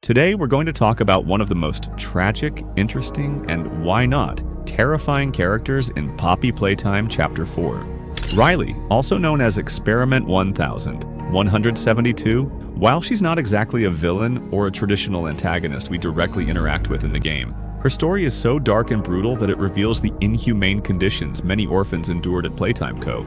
Today, we're going to talk about one of the most tragic, interesting, and why not, terrifying characters in Poppy Playtime Chapter 4. Riley, also known as Experiment 1172, while she's not exactly a villain or a traditional antagonist we directly interact with in the game, her story is so dark and brutal that it reveals the inhumane conditions many orphans endured at Playtime Co.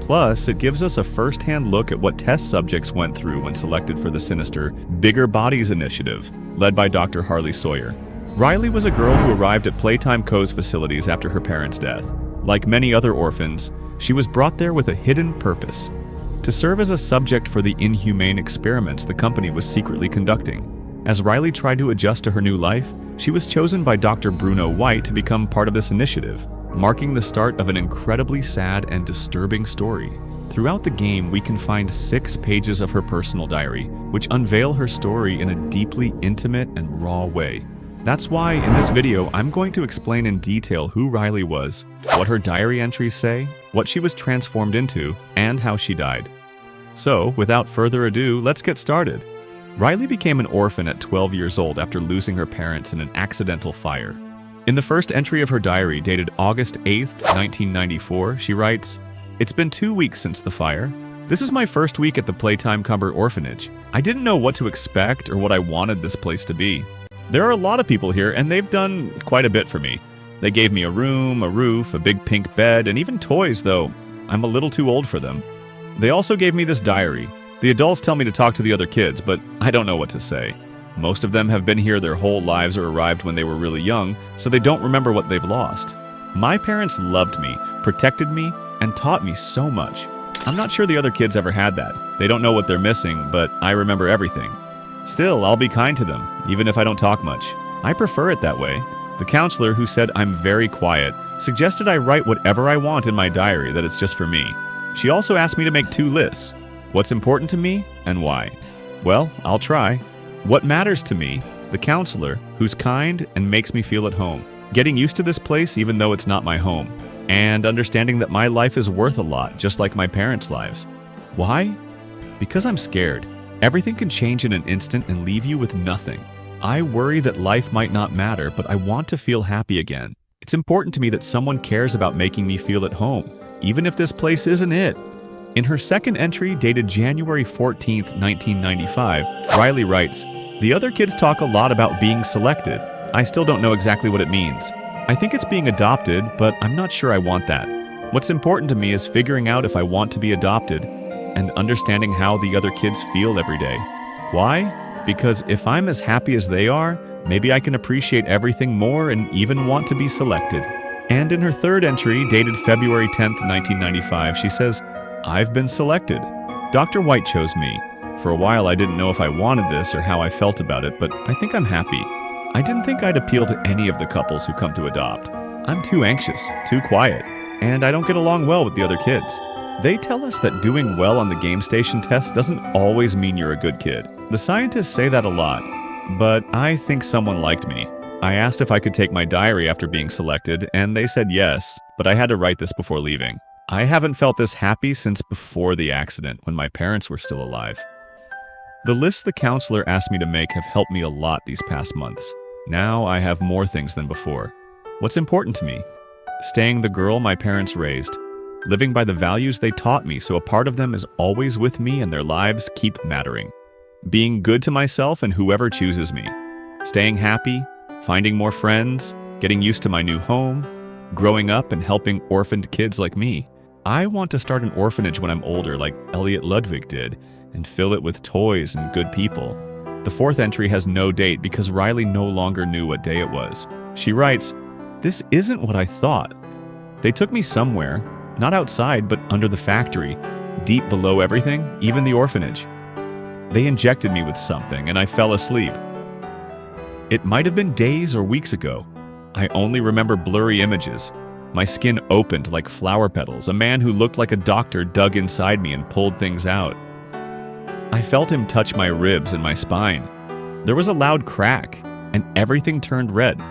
Plus, it gives us a first-hand look at what test subjects went through when selected for the sinister Bigger Bodies initiative, led by Dr. Harley Sawyer. Riley was a girl who arrived at Playtime Co.'s facilities after her parents' death. Like many other orphans, she was brought there with a hidden purpose: to serve as a subject for the inhumane experiments the company was secretly conducting. As Riley tried to adjust to her new life, she was chosen by Dr. Bruno White to become part of this initiative, marking the start of an incredibly sad and disturbing story. Throughout the game, we can find 6 pages of her personal diary, which unveil her story in a deeply intimate and raw way. That's why, in this video, I'm going to explain in detail who Riley was, what her diary entries say, what she was transformed into, and how she died. So, without further ado, let's get started. Riley became an orphan at 12 years old after losing her parents in an accidental fire. In the first entry of her diary, dated August 8, 1994, she writes, "It's been 2 weeks since the fire. This is my first week at the Playtime Co orphanage. I didn't know what to expect or what I wanted this place to be. There are a lot of people here, and they've done quite a bit for me. They gave me a room, a roof, a big pink bed, and even toys, though I'm a little too old for them. They also gave me this diary. The adults tell me to talk to the other kids, but I don't know what to say. Most of them have been here their whole lives or arrived when they were really young, so they don't remember what they've lost. My parents loved me, protected me, and taught me so much. I'm not sure the other kids ever had that. They don't know what they're missing, but I remember everything. Still, I'll be kind to them, even if I don't talk much. I prefer it that way." The counselor, who said I'm very quiet, suggested I write whatever I want in my diary, that it's just for me. She also asked me to make 2 lists: what's important to me and why. Well, I'll try. What matters to me, the counselor, who's kind and makes me feel at home. Getting used to this place even though it's not my home. And understanding that my life is worth a lot, just like my parents' lives. Why? Because I'm scared. Everything can change in an instant and leave you with nothing. I worry that life might not matter, but I want to feel happy again. It's important to me that someone cares about making me feel at home, even if this place isn't it. In her second entry, dated January 14, 1995, Riley writes, "The other kids talk a lot about being selected. I still don't know exactly what it means. I think it's being adopted, but I'm not sure I want that. What's important to me is figuring out if I want to be adopted and understanding how the other kids feel every day. Why? Because if I'm as happy as they are, maybe I can appreciate everything more and even want to be selected." And in her third entry, dated February 10, 1995, she says, "I've been selected. Dr. White chose me. For a while I didn't know if I wanted this or how I felt about it, but I think I'm happy. I didn't think I'd appeal to any of the couples who come to adopt. I'm too anxious, too quiet, and I don't get along well with the other kids. They tell us that doing well on the game station test doesn't always mean you're a good kid. The scientists say that a lot, but I think someone liked me. I asked if I could take my diary after being selected, and they said yes, but I had to write this before leaving. I haven't felt this happy since before the accident, when my parents were still alive." The lists the counselor asked me to make have helped me a lot these past months. Now I have more things than before. What's important to me? Staying the girl my parents raised. Living by the values they taught me so a part of them is always with me and their lives keep mattering. Being good to myself and whoever chooses me. Staying happy, finding more friends, getting used to my new home, growing up and helping orphaned kids like me. I want to start an orphanage when I'm older, like Elliot Ludwig did, and fill it with toys and good people. The fourth entry has no date because Riley no longer knew what day it was. She writes, "This isn't what I thought. They took me somewhere, not outside, but under the factory, deep below everything, even the orphanage. They injected me with something, and I fell asleep. It might have been days or weeks ago. I only remember blurry images. My skin opened like flower petals. A man who looked like a doctor dug inside me and pulled things out. I felt him touch my ribs and my spine. There was a loud crack, and everything turned red.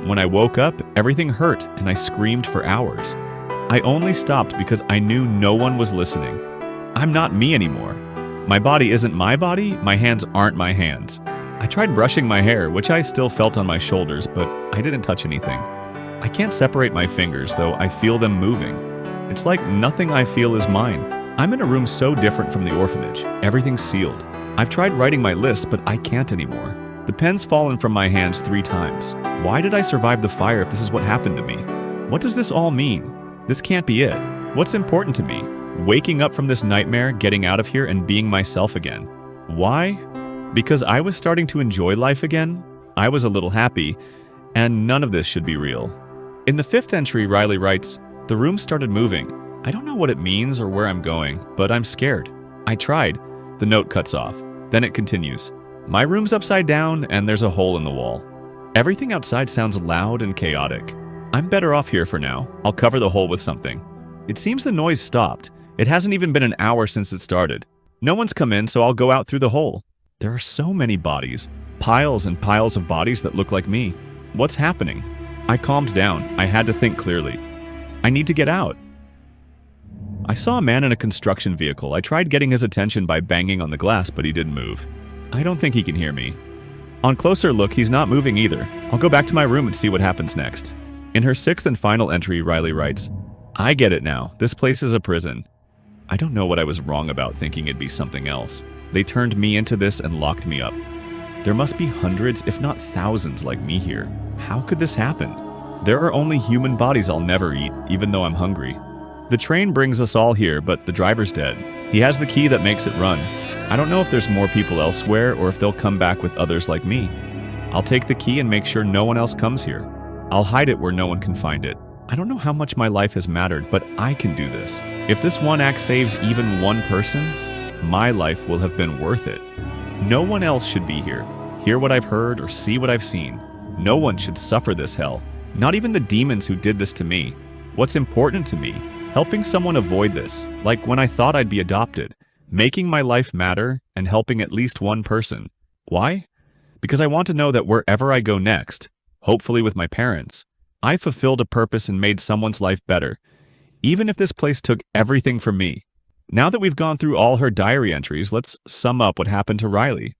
When I woke up, everything hurt, and I screamed for hours. I only stopped because I knew no one was listening. I'm not me anymore. My body isn't my body, my hands aren't my hands. I tried brushing my hair, which I still felt on my shoulders, but I didn't touch anything. I can't separate my fingers, though I feel them moving. It's like nothing I feel is mine. I'm in a room so different from the orphanage. Everything's sealed. I've tried writing my list, but I can't anymore. The pen's fallen from my hands 3 times. Why did I survive the fire if this is what happened to me? What does this all mean? This can't be it. What's important to me? Waking up from this nightmare, getting out of here, and being myself again. Why? Because I was starting to enjoy life again? I was a little happy, and none of this should be real. In the 5th entry, Riley writes, "The room started moving. I don't know what it means or where I'm going, but I'm scared. I tried." The note cuts off. Then it continues. "My room's upside down, and there's a hole in the wall. Everything outside sounds loud and chaotic. I'm better off here for now. I'll cover the hole with something." It seems the noise stopped. It hasn't even been an hour since it started. No one's come in, so I'll go out through the hole. There are so many bodies. Piles and piles of bodies that look like me. What's happening? I calmed down. I had to think clearly. I need to get out. I saw a man in a construction vehicle. I tried getting his attention by banging on the glass, but he didn't move. I don't think he can hear me. On closer look, he's not moving either. I'll go back to my room and see what happens next. In her 6th and final entry, Riley writes, "I get it now. This place is a prison." I don't know what I was wrong about thinking it'd be something else. They turned me into this and locked me up. There must be hundreds, if not thousands, like me here. How could this happen? There are only human bodies I'll never eat, even though I'm hungry. The train brings us all here, but the driver's dead. He has the key that makes it run. I don't know if there's more people elsewhere or if they'll come back with others like me. I'll take the key and make sure no one else comes here. I'll hide it where no one can find it. I don't know how much my life has mattered, but I can do this. If this one act saves even one person, my life will have been worth it. No one else should be here, hear what I've heard or see what I've seen. No one should suffer this hell, not even the demons who did this to me. What's important to me? Helping someone avoid this, like when I thought I'd be adopted. Making my life matter and helping at least one person. Why? Because I want to know that wherever I go next, hopefully with my parents, I fulfilled a purpose and made someone's life better, even if this place took everything from me. Now that we've gone through all her diary entries, let's sum up what happened to Riley.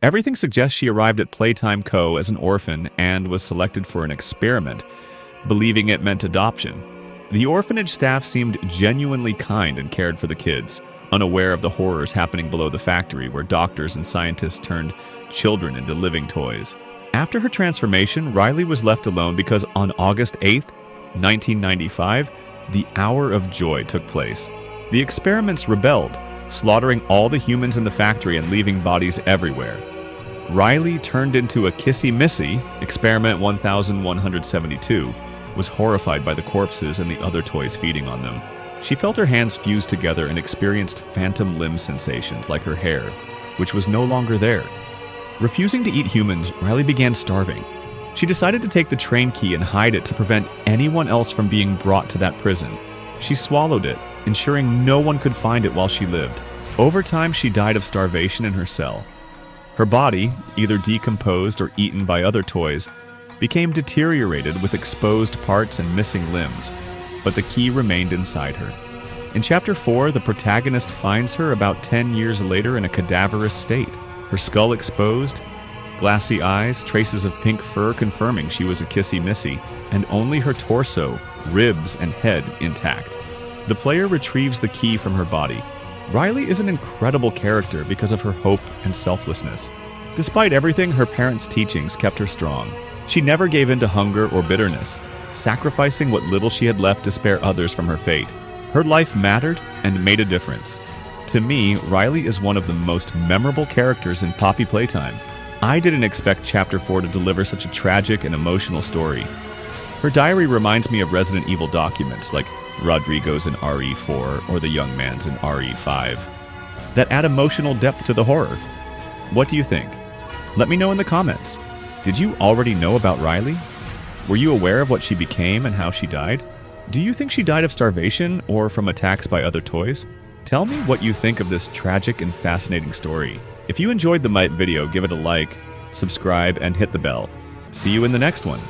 Everything suggests she arrived at Playtime Co. as an orphan and was selected for an experiment, believing it meant adoption. The orphanage staff seemed genuinely kind and cared for the kids, unaware of the horrors happening below the factory where doctors and scientists turned children into living toys. After her transformation, Riley was left alone because on August 8th, 1995, the Hour of Joy took place. The experiments rebelled, slaughtering all the humans in the factory and leaving bodies everywhere. Riley turned into a Kissy Missy, experiment 1172, was horrified by the corpses and the other toys feeding on them. She felt her hands fuse together and experienced phantom limb sensations like her hair, which was no longer there. Refusing to eat humans, Riley began starving. She decided to take the train key and hide it to prevent anyone else from being brought to that prison. She swallowed it, ensuring no one could find it while she lived. Over time, she died of starvation in her cell. Her body, either decomposed or eaten by other toys, became deteriorated with exposed parts and missing limbs, but the key remained inside her. In Chapter 4, the protagonist finds her about 10 years later in a cadaverous state, her skull exposed, glassy eyes, traces of pink fur confirming she was a Kissy Missy, and only her torso, ribs, and head intact. The player retrieves the key from her body. Riley is an incredible character because of her hope and selflessness. Despite everything, her parents' teachings kept her strong. She never gave in to hunger or bitterness, sacrificing what little she had left to spare others from her fate. Her life mattered and made a difference. To me, Riley is one of the most memorable characters in Poppy Playtime. I didn't expect Chapter 4 to deliver such a tragic and emotional story. Her diary reminds me of Resident Evil documents like Rodrigo's in RE4 or the young man's in RE5 that add emotional depth to the horror. What do you think? Let me know in the comments. Did you already know about Riley? Were you aware of what she became and how she died? Do you think she died of starvation or from attacks by other toys? Tell me what you think of this tragic and fascinating story. If you enjoyed the video, give it a like, subscribe, and hit the bell. See you in the next one.